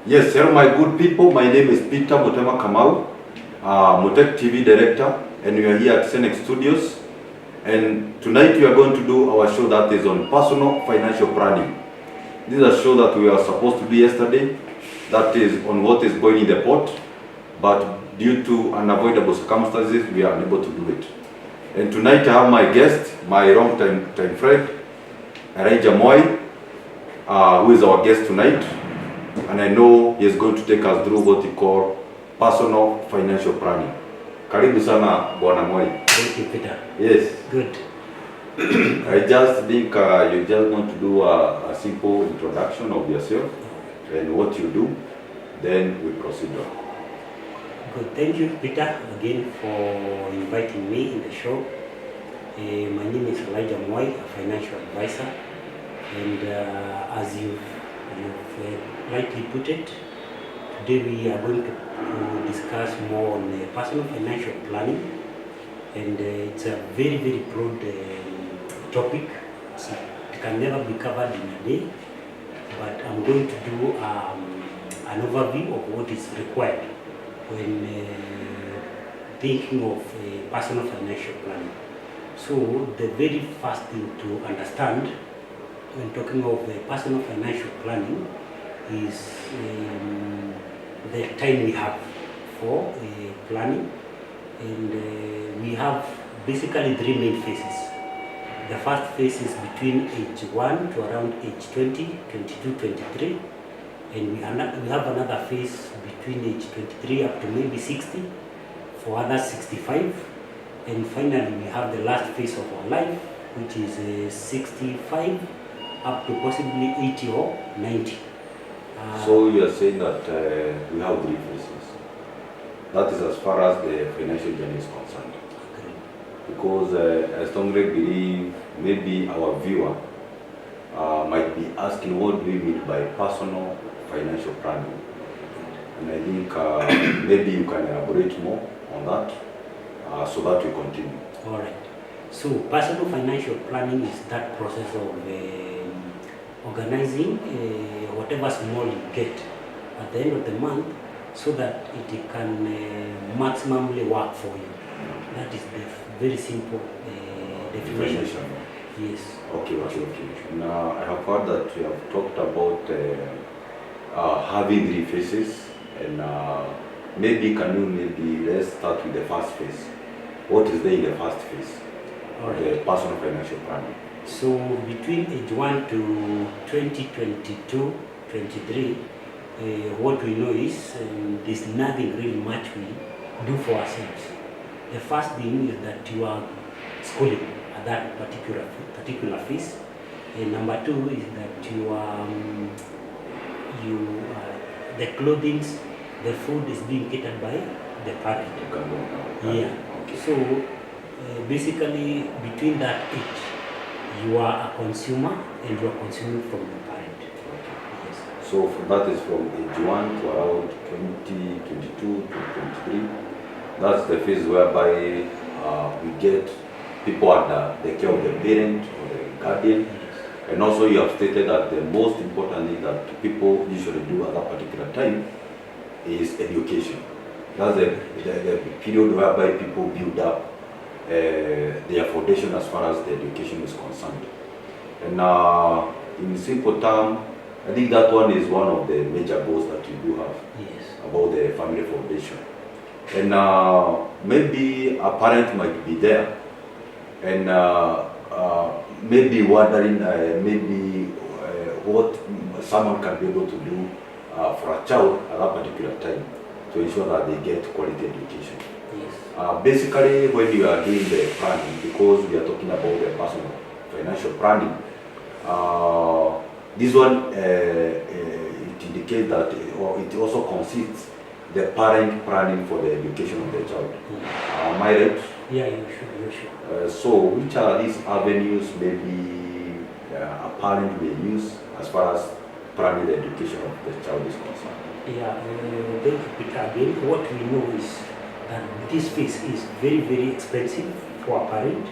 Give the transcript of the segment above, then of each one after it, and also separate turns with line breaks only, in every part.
Yes, hello my good people. My name is Peter Kamau, Mutekk TV director, and we are here at Scenic Studios. And tonight we are going to do our show that is on personal financial planning. This is a show that we were supposed to do yesterday, that is on what is going in the pot, but due to unavoidable circumstances, we are unable to do it. And tonight I have my guest, my long-time friend, Elijah Moi, who is our guest tonight. And I know he is going to take us through what we call personal financial planning. Karibu sana Bwana Moi.
Thank you, Peter.
Yes.
Good.
I just think you just want to do a simple introduction of yourself and what you do, then we proceed on.
Good. Thank you, Peter, again for inviting me in the show. My name is Elijah Moi, a financial advisor, and as you've rightly put it, today we are going to discuss more on personal financial planning, and it's a very, very broad topic. So it can never be covered in a day, but I'm going to do an overview of what is required when thinking of personal financial planning. So the very first thing to understand when talking of personal financial planning is the time we have for planning, and we have basically three main phases. The first phase is between age 1 to around age 20, 22, 23, and we have another phase between age 23 up to maybe 60, for others 65, and finally we have the last phase of our life, which is 65 up to possibly 80 or 90.
So you are saying that we have three phases. That is as far as the financial journey is concerned.
Okay.
Because I strongly believe maybe our viewer might be asking what do we mean by personal financial planning. And I think maybe you can elaborate more on that so that we continue.
All right. So personal financial planning is that process of organizing whatever small you get at the end of the month so that it can maximally work for you. That is the very simple definition. Yes.
Okay. Now I have heard that you have talked about having three phases, and maybe let's start with the first phase. What is there in the first phase?
All right.
The personal financial planning.
So between age 1 to 20, 22, 23, what we know is there's nothing really much we do for ourselves. The first thing is that you are schooling at that particular phase. And number two is that the clothing, the food is being catered by the parent. Yeah.
Okay.
So basically between that age, you are a consumer and you are consuming from the parent. Yes.
So that is from age 1 to around 20, 22 to 23. That's the phase whereby we get people under the care of the parent or the guardian.
Yes.
And also you have stated that the most important thing that people usually do at that particular time is education. That's the period whereby people build up their foundation as far as the education is concerned. And in simple term, I think that one is one of the major goals that you do have.
Yes.
About the family foundation. And maybe a parent might be there and maybe wondering what someone can be able to do for a child at that particular time to ensure that they get quality education.
Yes.
Basically, when you are doing the planning, because we are talking about the personal financial planning, this one it indicates that, or it also consists the parent planning for the education of the child. Am I right?
Yeah, you should.
So, which are these avenues maybe a parent may use as far as planning the education of the child is concerned?
Yeah, thank you, Peter. Again, what we know is that this phase is very, very expensive for a parent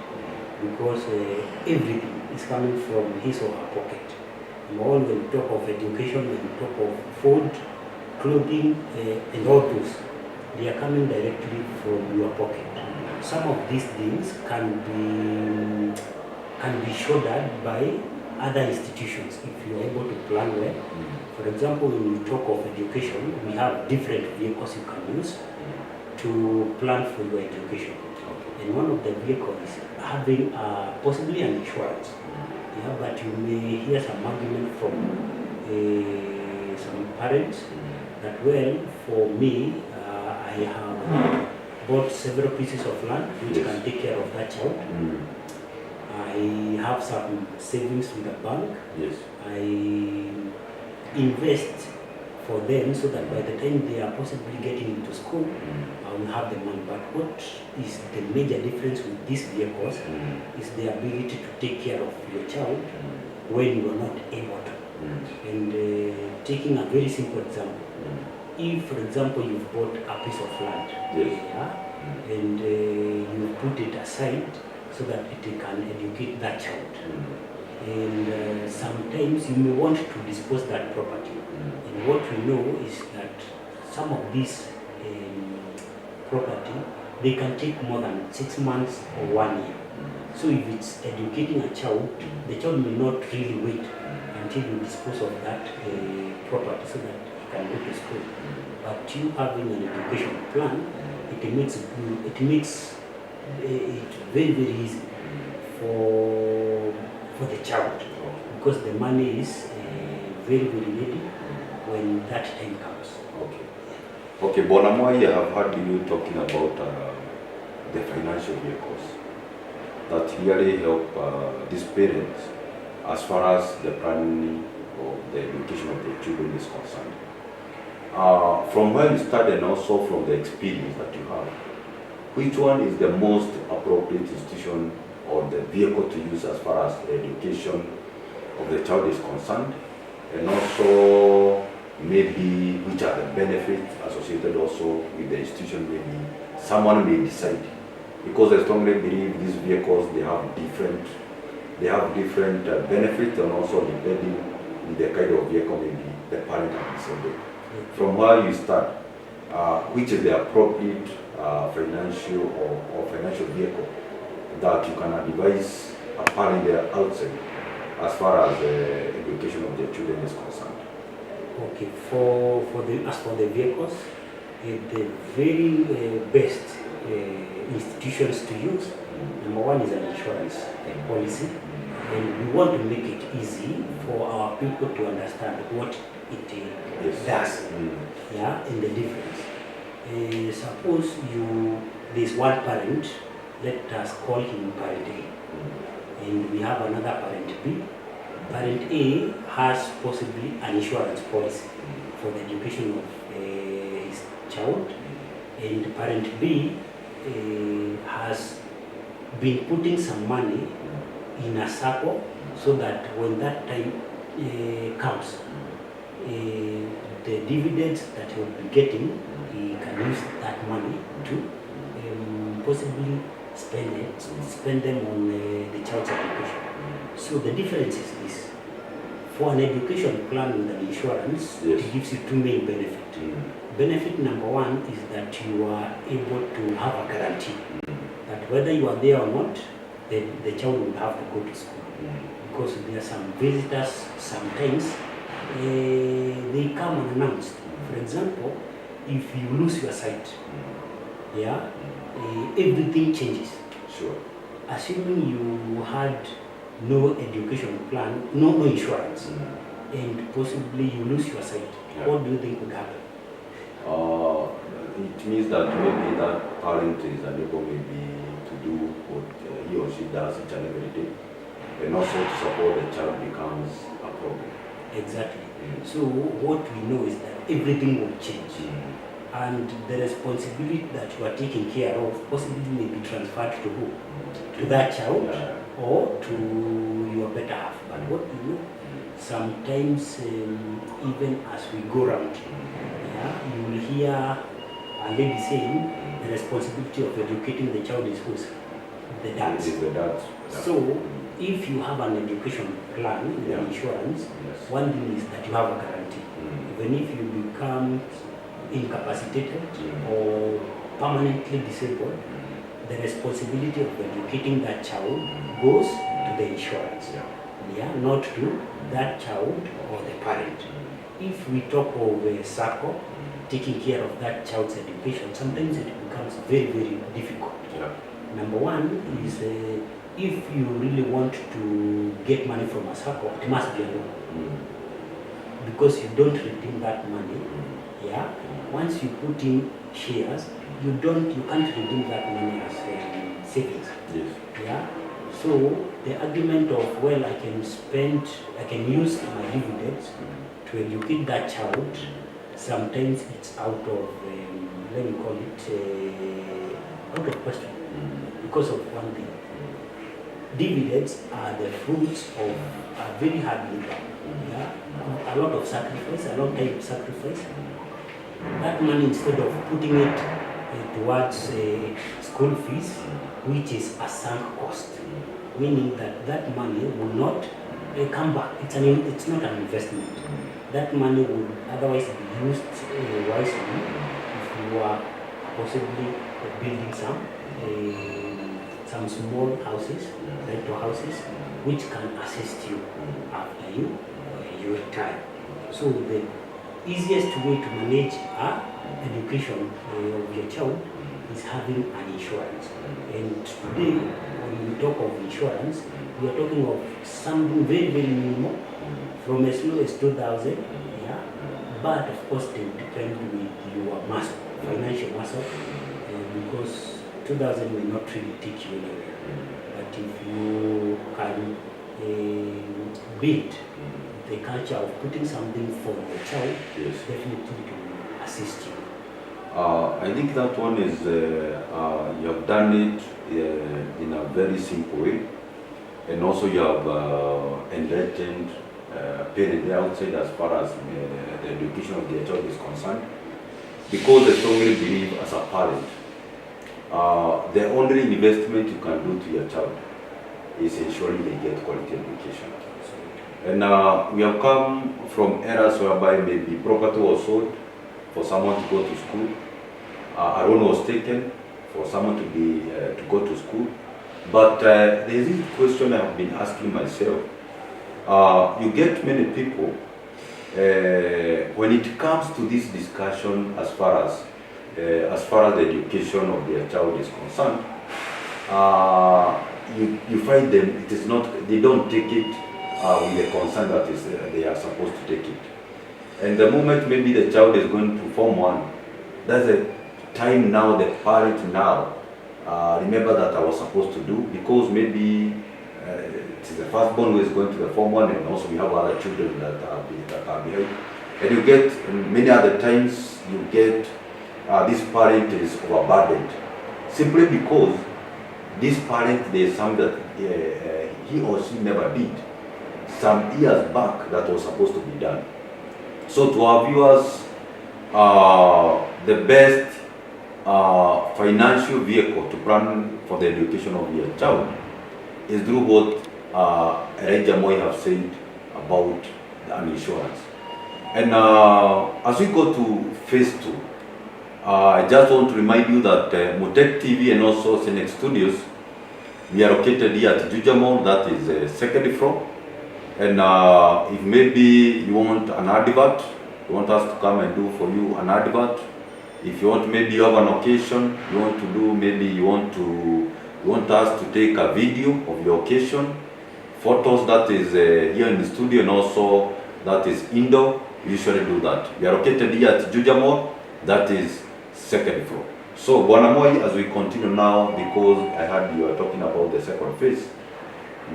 because everything is coming from his or her pocket. And all when we talk of education, when we talk of food, clothing, and all those, they are coming directly from your pocket. Some of these things can be shouldered by other institutions if you are able to plan well. For example, when we talk of education, we have different vehicles you can use to plan for your education. And one of the vehicles is having possibly an insurance. Yeah, but you may hear some argument from some parents that, well, for me, I have bought several pieces of land which can take care of that child. I have some savings with the bank. I invest for them so that by the time they are possibly getting into school, I will have the money. But what is the major difference with these vehicles is the ability to take care of your child when you are not able to. And taking a very simple example, if, for example, you've bought a piece of land, and you put it aside so that it can educate that child. And sometimes you may want to dispose that property. And what we know is that some of these property, they can take more than 6 months or 1 year. So if it's educating a child, the child may not really wait until you dispose of that property so that he can go to school. But you having an education plan, it makes it very, very easy for the child, because the money is very, very ready when that time comes.
Okay, Bonamoi, I have heard you talking about the financial vehicles that really help these parents as far as the planning of the education of their children is concerned. From where you started and also from the experience that you have, which one is the most appropriate institution or the vehicle to use as far as the education of the child is concerned, and also maybe which are the benefits associated also with the institution? Maybe someone may decide, because I strongly believe these vehicles, they have different benefits, and also depending on the kind of vehicle, maybe the parent can decide. From where you start, which is the appropriate financial or financial vehicle that you can advise a parent there outside as far as the education of their children is concerned?
Okay, as for the vehicles, the very best institutions to use, number one is an insurance policy, and we want to make it easy for our people to understand what it does, and the difference. Suppose there's one parent, let us call him parent A, and we have another parent B. Parent A has possibly an insurance policy for the education of his child, and parent B has been putting some money in a circle so that when that time comes, the dividends that he will be getting, he can use that money to possibly spend them on the child's education. So the difference is this: for an education plan with an insurance, it gives you two main benefits. Benefit number one is that you are able to have a guarantee that whether you are there or not, the child will have to go to school. Because there are some visitors, sometimes they come unannounced. For example, if you lose your sight, everything changes.
Sure.
Assuming you had no education plan, no insurance, and possibly you lose your sight, what do you think would happen?
It means that maybe that parent is unable maybe to do what he or she does each and every day, and also to support the child becomes a problem.
Exactly. So what we know is that everything will change, and the responsibility that you are taking care of possibly may be transferred to who? To that child or to your better half. But what we know, sometimes even as we go around, you will hear a lady saying the responsibility of educating the child is whose? The dad's. So if you have an education plan, insurance, one thing is that you have a guarantee. even if you become incapacitated or permanently disabled, the responsibility of educating that child goes to the insurance, not to that child or the parent. If we talk of a circle taking care of that child's education, sometimes it becomes very, very difficult. Number one is if you really want to get money from a circle, it must be a loan. Because you don't redeem that money. Once you put in shares, you can't redeem that money as savings. So the argument of, well, I can use my dividends to educate that child, sometimes it's out of let me call it out of question, because of one thing. Dividends are the fruits of a very hard labor, a lot of sacrifice, a long time sacrifice. That money, instead of putting it towards school fees, which is a sunk cost, meaning that money will not come back. It's not an investment. That money would otherwise be used wisely if you are possibly building some small houses, rental houses, which can assist you after you retire. So the easiest way to manage education of your child is having an insurance. And today, when we talk of insurance, we are talking of something very, very minimal, from as low as 2,000, but of course they depend with your muscle, financial muscle, because 2,000 may not really take you anywhere. But if you can build the culture of putting something for the child, definitely it will assist you.
I think that one is, you have done it in a very simple way, and also you have enlightened parents outside as far as the education of their child is concerned, because I strongly believe as a parent, the only investment you can do to your child is ensuring they get quality education. And we have come from eras whereby maybe property was sold for someone to go to school, a loan was taken for someone to go to school. But there is this question I have been asking myself. You get many people, when it comes to this discussion as far as the education of their child is concerned, you find them, it is not, they don't take it with the concern that is, they are supposed to take it. And the moment maybe the child is going to Form 1, that's a time now the parent now remember that I was supposed to do, because maybe it is the firstborn who is going to the Form 1, and also we have other children that are behind. And you get, many other times, you get this parent is overburdened, simply because this parent, there is something that he or she never did some years back that was supposed to be done. So to our viewers, the best financial vehicle to plan for the education of your child is through what Elijah Moy have said about an insurance. And as we go to phase 2, I just want to remind you that Mutekk TV and also Scenic Studios, we are located here at Juja Mall, that is the second floor. And if maybe you want an advert, you want us to come and do for you an advert. If you want, maybe you have an occasion, you want to do, maybe you want us to take a video of your occasion, photos, that is here in the studio, and also that is indoor, we usually do that. We are located here at Juja Mall, that is second floor. So Bwana Moi, as we continue now, because I heard you are talking about the second phase,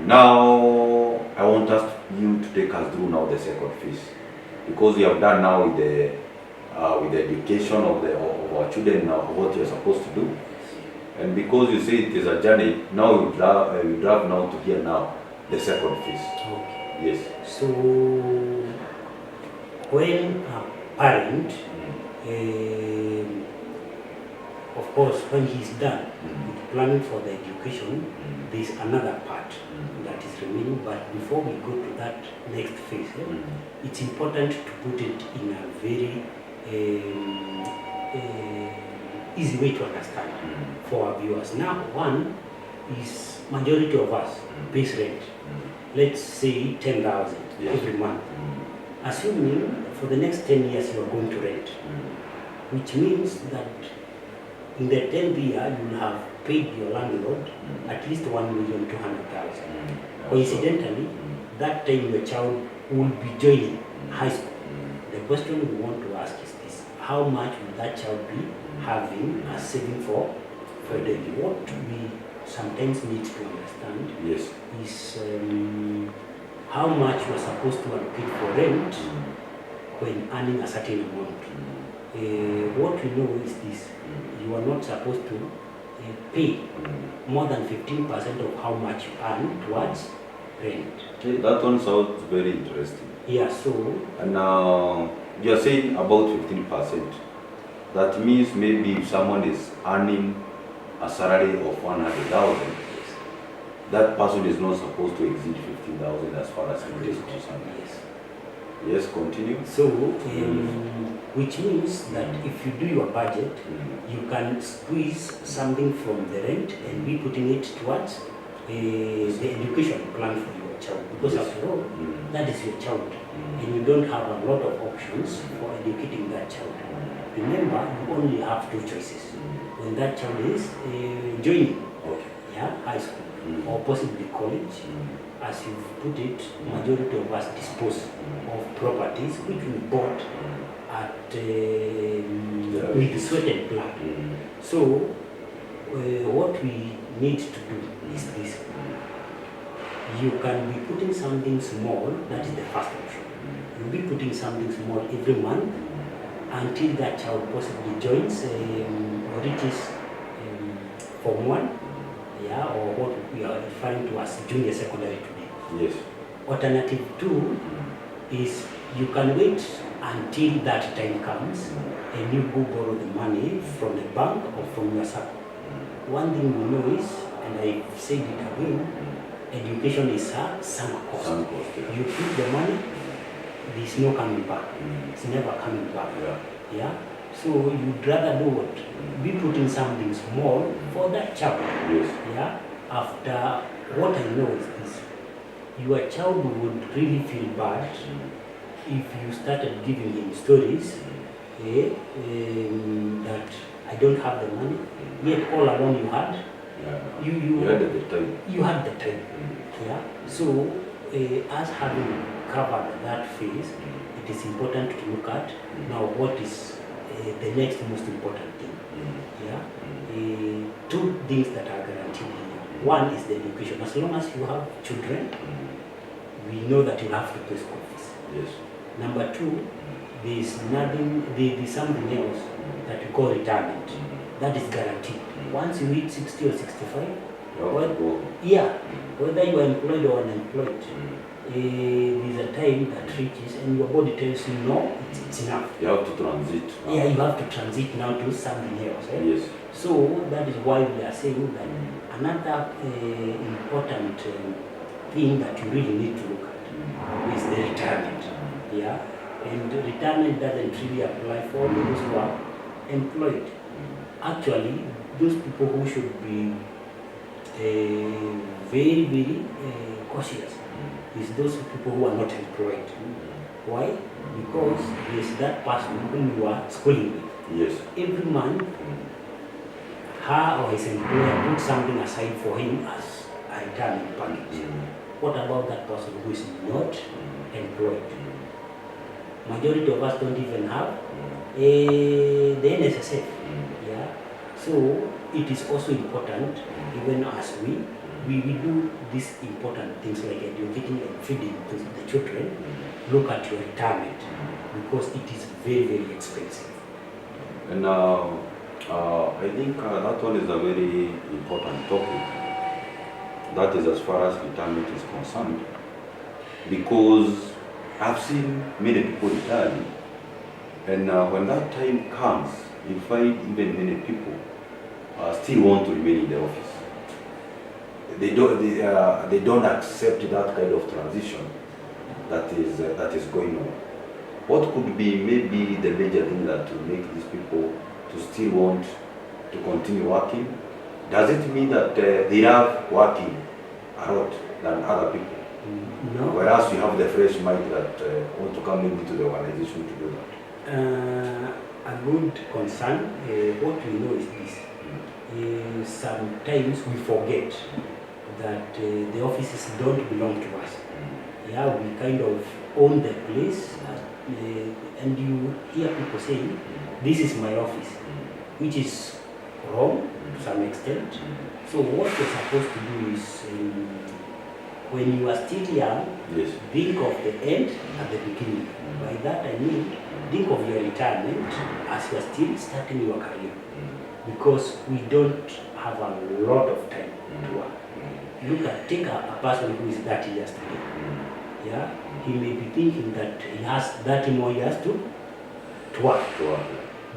now I want you to take us through now the second phase, because you have done now with the education of our children now, what you are supposed to do, and because you say it is a journey, now you drive now to here now the second phase.
Okay.
Yes.
So when a parent Of course, when he's done with planning for the education, there's another part that is remaining. But before we go to that next phase, it's important to put it in a very easy way to understand for our viewers. Now, one is majority of us pays rent. Let's say 10,000 every month. Assuming for the next 10 years you are going to rent, which means that in the 10th year you will have paid your landlord at least 1,200,000. Coincidentally, that time your child will be joining high school. The question we want to ask is this: how much will that child be having as saving for the what we sometimes need to understand is how much you are supposed to allocate for rent when earning a certain amount. What we know is this: you are not supposed to pay more than 15% of how much you earn towards rent.
Okay, that one sounds very interesting.
Yeah, so...
And you are saying about 15%. That means maybe if someone is earning a salary of 100,000, that person is not supposed to exceed 50,000 as far as rent is concerned. Yes, continue.
So, which means that if you do your budget, you can squeeze something from the rent and be putting it towards the education plan for your child. Because after all, that is your child. And you don't have a lot of options for educating that child. Remember, you only have two choices. When that child is joining high school or possibly college, as you've put it, majority of us dispose of properties which we bought at with sweated blood. So what we need to do is this: you can be putting something small. That is the first option. You'll be putting something small every month until that child possibly joins or reaches Form 1, or what we are referring to as junior secondary today.
Yes.
Alternative 2 is you can wait until that time comes and you go borrow the money from the bank or from your circle. One thing we know is, and I've said it again, education is a sunk cost. You put the money, there's no coming back. It's never coming back. So you'd rather do what? Be putting something small for that child. After what I know is this: your child would really feel bad if you started giving him stories that I don't have the money, yet all along you had you had the time. You had the time. So as having covered that phase, it is important to look at now what is the next most important thing. Two things that are guaranteed here. One is the education. As long as you have children, we know that you have to pay school fees. Number two, there's something else that we call retirement. That is guaranteed. Once you hit 60 or 65, whether you are employed or unemployed, there's a time that reaches and your body tells you no, it's enough.
You have to transit.
You have to transit now to something else. So that is why we are saying that another important thing that you really need to look at is the retirement. And retirement doesn't really apply for those who are employed. Actually, those people who should be very, very cautious is those people who are not employed. Why? Because there's that person whom you are schooling with. Every month, her or his employer puts something aside for him as a retirement package. What about that person who is not employed? Majority of us don't even have the NSSF. So it is also important, even as we do these important things like educating and feeding the children, look at your retirement, because it is very, very expensive.
And I think that one is a very important topic. That is as far as retirement is concerned, because I've seen many people retiring, and when that time comes, you find even many people still want to remain in the office. They don't accept that kind of transition that is going on. What could be maybe the major thing that will make these people to still want to continue working? Does it mean that they love working a lot than other people?
No.
Whereas you have the fresh mind that want to come maybe to the organization to do that.
A good concern. What we know is this. Sometimes we forget that the offices don't belong to us. Yeah, we kind of own the place, and you hear people saying, "This is my office," which is wrong to some extent. So what you're supposed to do is, when you are still young,
Yes.
think of the end at the beginning. By that I mean, think of your retirement as you are still starting your career, because we don't have a lot of time to work. Take a person who is 30 years today. Yeah, he may be thinking that he has 30 more years to work.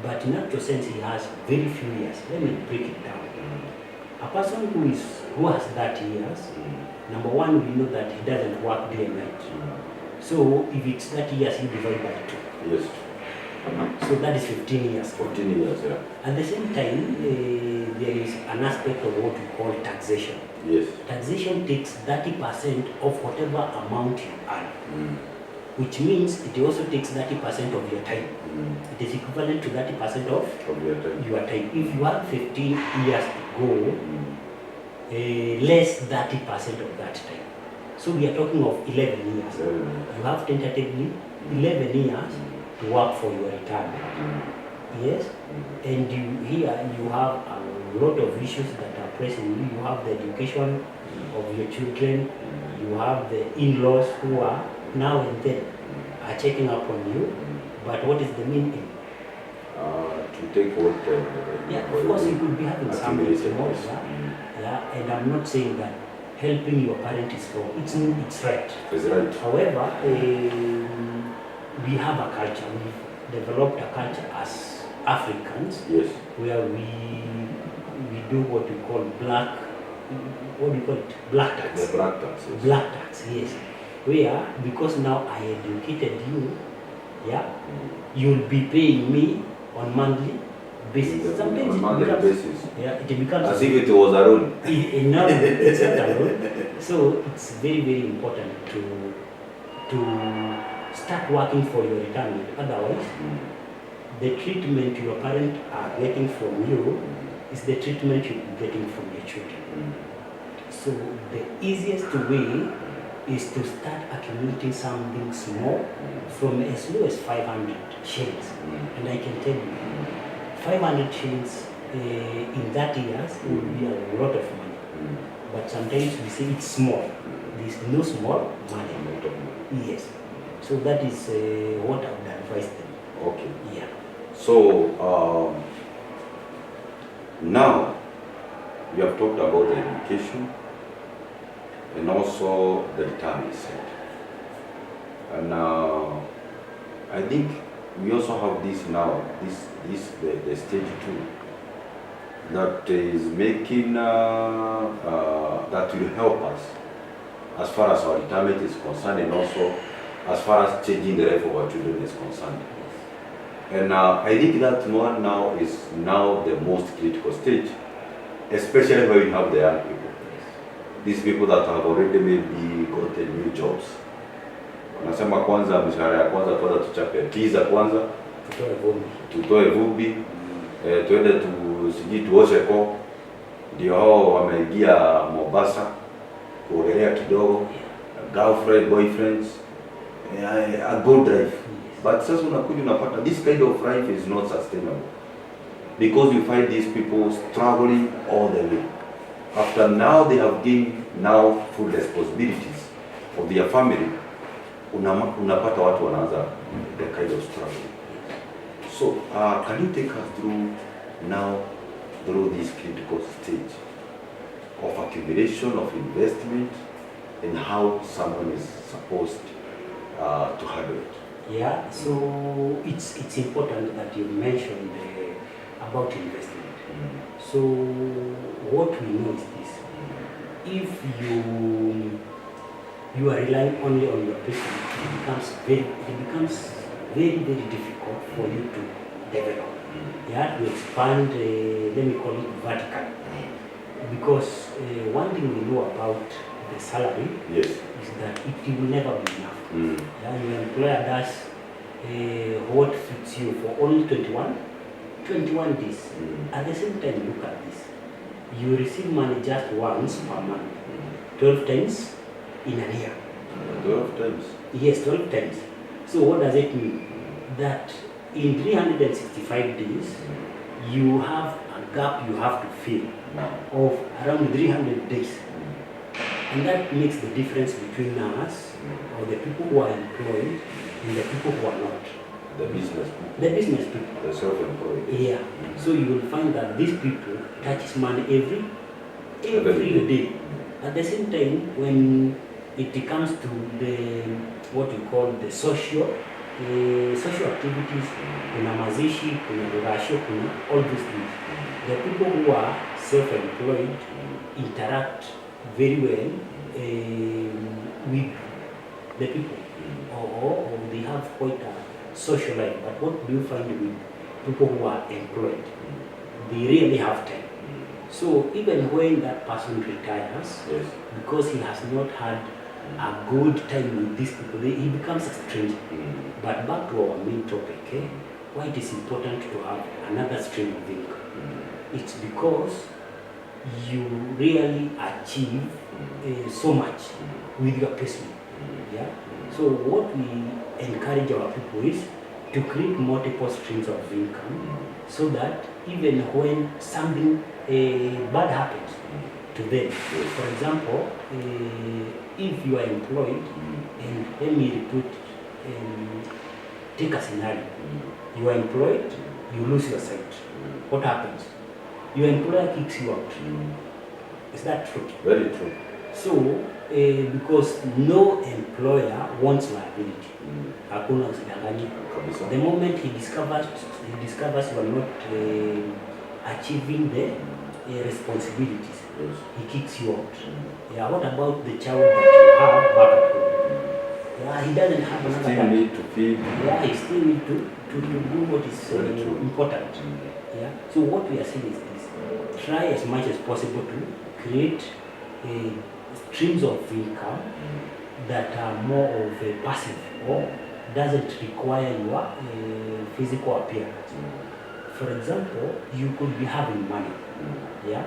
But in actual sense, he has very few years. Let me break it down. A person who has 30 years, number one, we know that he doesn't work day and night. So if it's 30 years, you divide by 2.
Yes.
So that is 15 years.
14 years, yeah.
At the same time, there is an aspect of what we call taxation.
Yes.
Taxation takes 30% of whatever amount you earn, which means it also takes 30% of your time. It is equivalent to 30% of your time. If you have 15 years to go, less 30% of that time. So we are talking of 11 years. You have tentatively 11 years to work for your retirement. Yes, and you have a lot of issues that are pressing you. You have the education of your children. You have the in-laws who are now and then are checking up on you. But what is the main aim?
To take what?
Of course, you could be having something small. And I'm not saying that helping your parent is wrong. It's right.
It's right.
However, we have a culture. We've developed a culture as Africans,
yes,
where we do what we call black tax.
The black tax. Yes.
Black tax, yes. Where, because now I educated you, you'll be paying me on monthly basis. Sometimes
on monthly basis.
It becomes
as if it was a loan.
No, it's not a loan. So it's very, very important to start working for your retirement. Otherwise, the treatment your parents are getting from you is the treatment you'll be getting from your children. So the easiest way is to start accumulating something small from as low as 500 shillings. And I can tell you, 500 shillings in 30 years will be a lot of money. But sometimes we say it's small. There's no small money. Yes. So that is what I would advise them.
Okay.
Yeah.
So now we have talked about the education and also the retirement set. And I think we also have this now, the stage 2 that is making that will help us as far as our retirement is concerned, and also as far as changing the life of our children is concerned. And I think that one now is the most critical stage, especially when we have the young people. These people that have already maybe gotten new jobs. Wanasema kwanza mshahara ya kwanza tuchape tiza kwanza, tutoe vumbi, tuende tuoshe ko, ndio hao wameingia Mombasa kuogelea kidogo, girlfriend, boyfriends, a good life. But sasa unakuja unapata this kind of life is not sustainable, because you find these people struggling all the way. After now they have gained full responsibilities of their family, unapata watu wanaanza the kind of struggle. So can you take us through this critical stage of accumulation of investment and how someone is supposed to handle it?
Yeah, so it's important that you mentioned about investment. So what we know is this: if you are relying only on your people, it becomes very difficult for you to develop. You have to expand, let me call it vertical, because one thing we know about the salary
Yes.
is that it will never be enough. Yeah, your employer does what fits you for only 21 days. At the same time, look at this. You receive money just once per month, 12 times in a year.
12 times.
Yes, 12 times. So what does it mean? That in 365 days, you have a gap you have to fill of around 300 days. And that makes the difference between us, or the people who are employed, and the people who are not.
The business people.
The business people.
The self-employed.
Yeah. So you will find that these people touch money every day. At the same time, when it comes to the what you call the social activities, kuna mazishi, kuna rurasho, kuna all these things. The people who are self-employed interact very well with the people, or they have quite a social life. But what do you find with people who are employed? They really have time. So even when that person retires,
Yes.
because he has not had a good time with these people, he becomes a stranger. But back to our main topic, why it is important to have another stream of income. It's because you really achieve so much with your placement. Yeah. So what we encourage our people is to create multiple streams of income, so that even when something bad happens to them, for example, if you are employed, and let me take a scenario. You are employed, you lose your sight. What happens? Your employer kicks you out. Is that true?
Very true.
So, because no employer wants liability. Hakuna usidanganye.
Kabisa.
The moment he discovers you are not achieving the responsibilities,
Yes.
he kicks you out. Yeah. What about the child that you have back at home? Yeah, he doesn't have another
Still
child.
need to feed.
Yeah, he still need to do what is
Very true.
important. Yeah. So what we are saying is this: try as much as possible to create streams of income that are more of a passive, or doesn't require your physical appearance. For example, you could be having money. Yeah.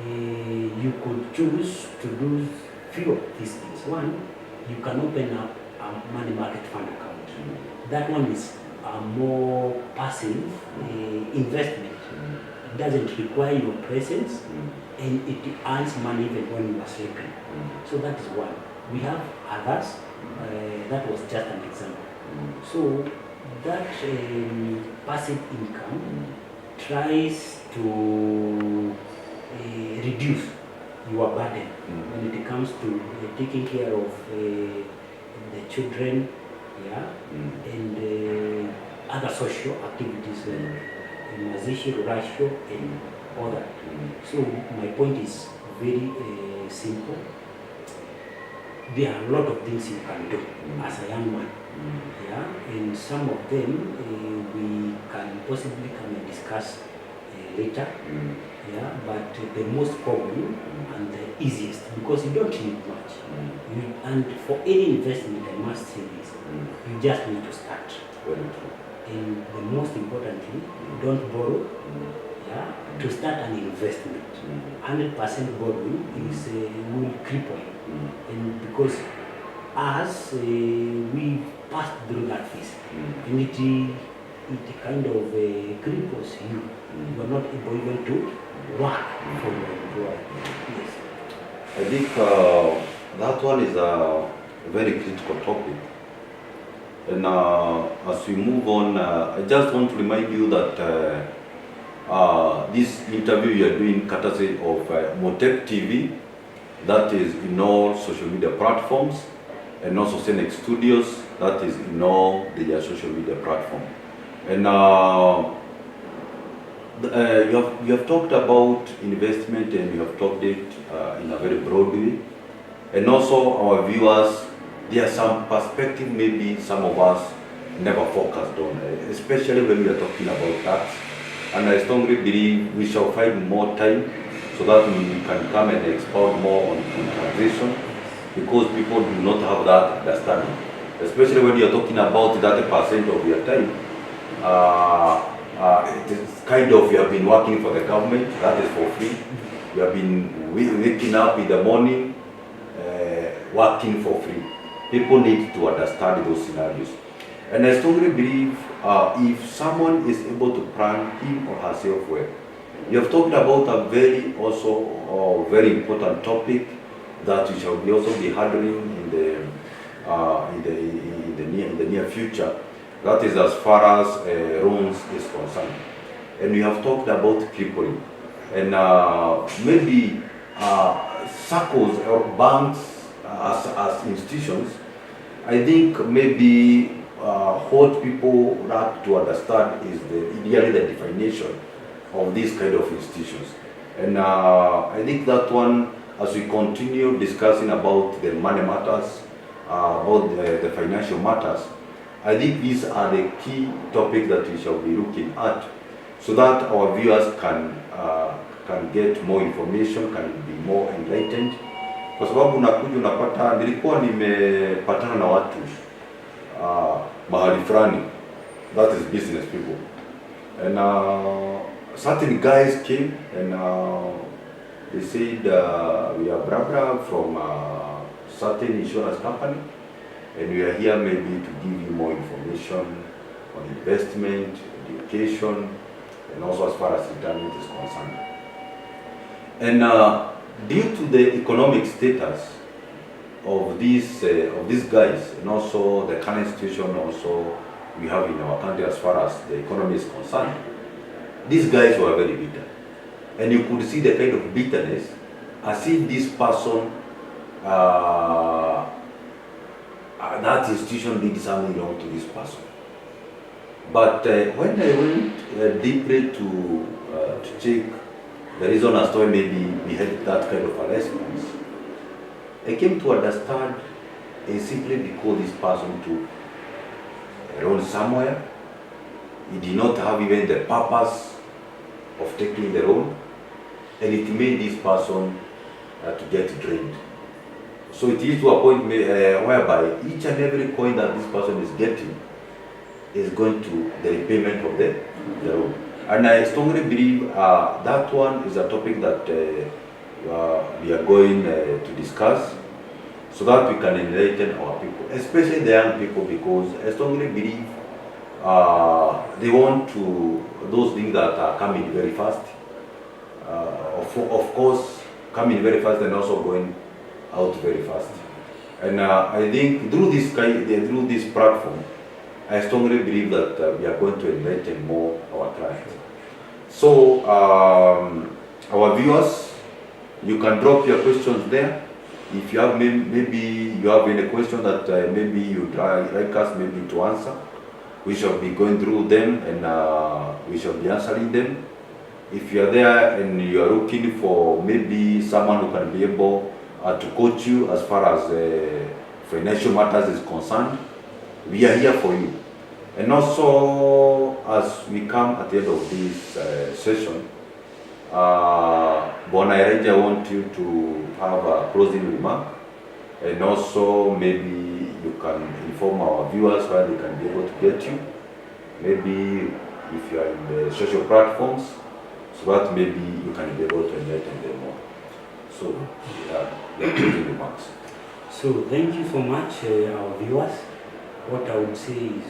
You could choose to do few of these things. One, you can open up a money market fund account. That one is a more passive investment. It doesn't require your presence, and it earns money even when you are sleeping. So that is one. We have others. That was just an example. So that passive income tries to reduce your burden when it comes to taking care of the children, yeah, and other social activities like mazishi, ratio, and all that. So my point is very simple. There are a lot of things you can do as a young man, yeah, and some of them we can possibly come and discuss later, yeah. But the most common and the easiest, because you don't need much, and for any investment, I must say this: you just need to start.
Very true.
And the most importantly, don't borrow. Yeah, to start an investment, 100% borrowing is will cripple you, and because as we passed through that phase, and it kind of cripples you. You are not able even to work for your employer. Yes.
I think that one is a very critical topic. And as we move on, I just want to remind you that this interview you are doing courtesy of Mutekk TV, that is in all social media platforms, and also Scenic Studios, that is in all their social media platforms. And You have talked about investment and you have talked it in a very broad way. And also our viewers, there are some perspective maybe some of us never focused on, especially when we are talking about tax. And I strongly believe we shall find more time so that we can come and expound more on taxation, because people do not have that understanding. Especially when you're talking about 30% of your time, it is kind of you have been working for the government, that is for free. You have been waking up in the morning, working for free. People need to understand those scenarios. And I strongly believe if someone is able to plan him or herself well, you have talked about a very very important topic that we shall be also be handling in the near future. That is as far as loans is concerned. And we have talked about crippling. And maybe circles or banks as institutions, I think maybe what people lack to understand is ideally the definition of these kind of institutions. And I think that one, as we continue discussing about the money matters, about the financial matters, I think these are the key topics that we shall be looking at, so that our viewers can get more information, can be more enlightened. Kwa sababu unakuja unapata, nilikuwa nimepatana na watu mahali fulani, that is business people, and certain guys came and they said we are blah from certain insurance company, and we are here maybe to give you more information on investment, education, and also as far as retirement is concerned. And due to the economic status of these guys, and also the current situation also we have in our country as far as the economy is concerned, these guys were very bitter. And you could see the kind of bitterness as if this person, that institution did something wrong to this person. But when I went deeply to check the reason as to why maybe we had that kind of a response, I came to understand is simply because this person took a loan somewhere. He did not have even the purpose of taking the loan, and it made this person to get drained. So it is to a point whereby each and every coin that this person is getting is going to the repayment of the loan. And I strongly believe that one is a topic that we are going to discuss, so that we can enlighten our people, especially the young people, because I strongly believe they want to, those things that are coming very fast, of course, coming very fast and also going out very fast. And I think through this platform, I strongly believe that we are going to enlighten more our clients. So our viewers, you can drop your questions there. If you have maybe you have any question that maybe you'd like us maybe to answer, we shall be going through them and we shall be answering them. If you are there and you are looking for maybe someone who can be able to coach you as far as financial matters is concerned, we are here for you. And also, as we come at the end of this session, Bona Elijah, I want you to have a closing remark, and also maybe you can inform our viewers where they can be able to get you. Maybe if you are in the social platforms, so that maybe you can be able to enlighten them more. So, the closing remarks.
So thank you so much, our viewers. What I would say is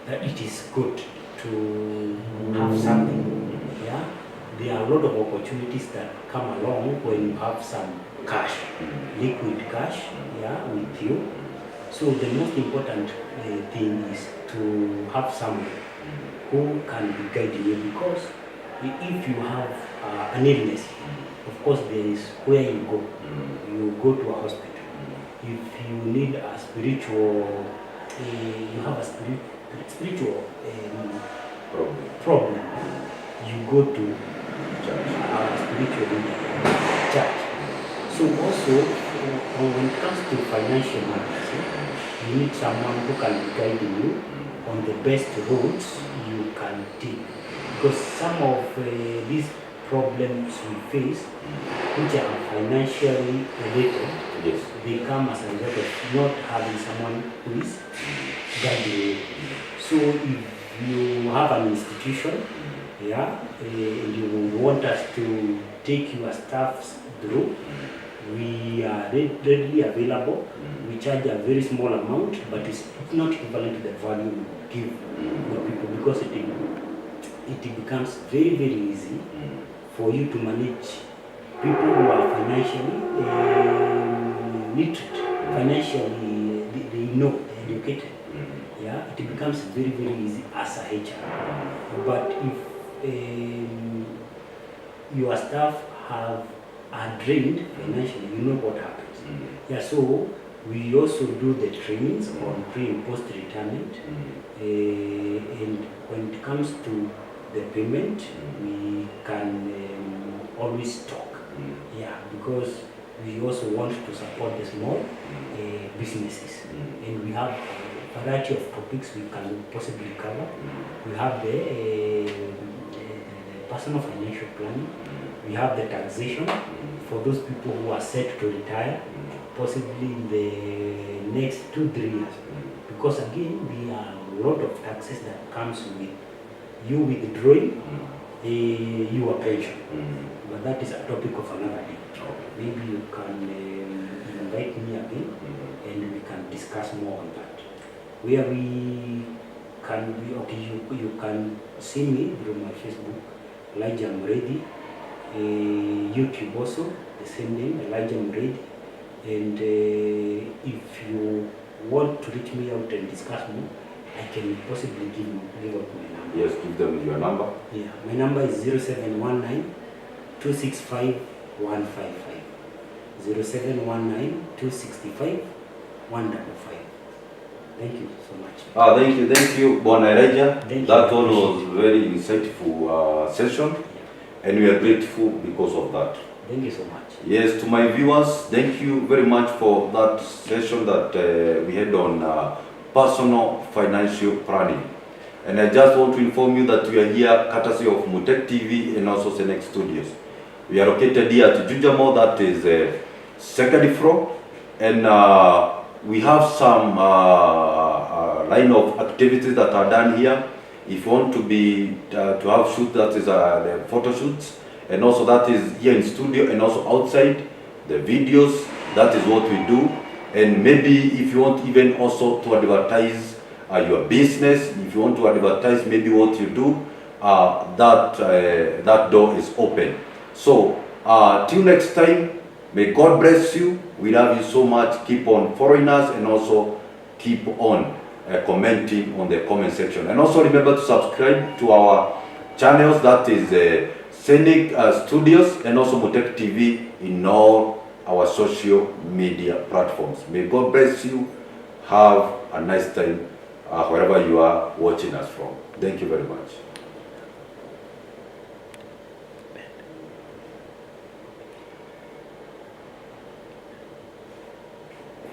that it is good to have something. Yeah, there are a lot of opportunities that come along when you have some cash, liquid cash, yeah, with you. So the most important thing is to have someone who can be guiding you, because if you have an illness, of course there is where you go. You go to a hospital. If you need a spiritual, you have a spiritual problem, you go to spiritual leader, church. So also, when it comes to financial matters, you need someone who can be guiding you on the best roads you can take. Because some of these problems we face, which are financially related,
Yes.
they come as a result of not having someone who is guiding you. So if you have an institution, and you want us to take your staffs through, we are readily available. We charge a very small amount, but it's not equivalent to the value we give the people, because it becomes very, very easy for you to manage people who are financially literate, financially they know, they're educated. It becomes very, very easy as a HR. But if your staff are drained financially, you know what happens. So we also do the trainings on pre and post retirement, and when it comes to the payment, we can always talk. Because we also want to support the small businesses, and we have a variety of topics we can possibly cover. We have the personal financial planning. We have the taxation for those people who are set to retire, possibly in the next 2-3 years. Because again, there are a lot of taxes that comes with you withdrawing your pension. But that is a topic of another day. Maybe you can invite me again, and we can discuss more on that. Where we can be, okay, you can see me through my Facebook, Elijah Muredi, YouTube also, the same name, Elijah Muredi. And if you want to reach me out and discuss more, I can possibly give out my number.
Yes, give them your number.
My number is 0719 265 155. 0719 265 155. Thank you so much.
Thank you, Bon Elijah. That one was
Appreciate
very insightful session, and we are grateful because of that.
Thank you so much.
Yes, to my viewers, thank you very much for that session that we had on personal financial planning. And I just want to inform you that we are here courtesy of Mutekk TV and also Scenic Studios. We are located here at Jujamo, that is second floor, and we have some line of activities that are done here. If you want to have shoot, that is the photo shoots, and also that is here in studio and also outside the videos. That is what we do. And maybe if you want even also to advertise your business, if you want to advertise maybe what you do, that door is open. So till next time, may God bless you. We love you so much. Keep on following us, and also keep on commenting on the comment section. And also remember to subscribe to our channels, that is Scenic Studios and also Mutekk TV in all our social media platforms. May God bless you. Have a nice time wherever you are watching us from. Thank you very much.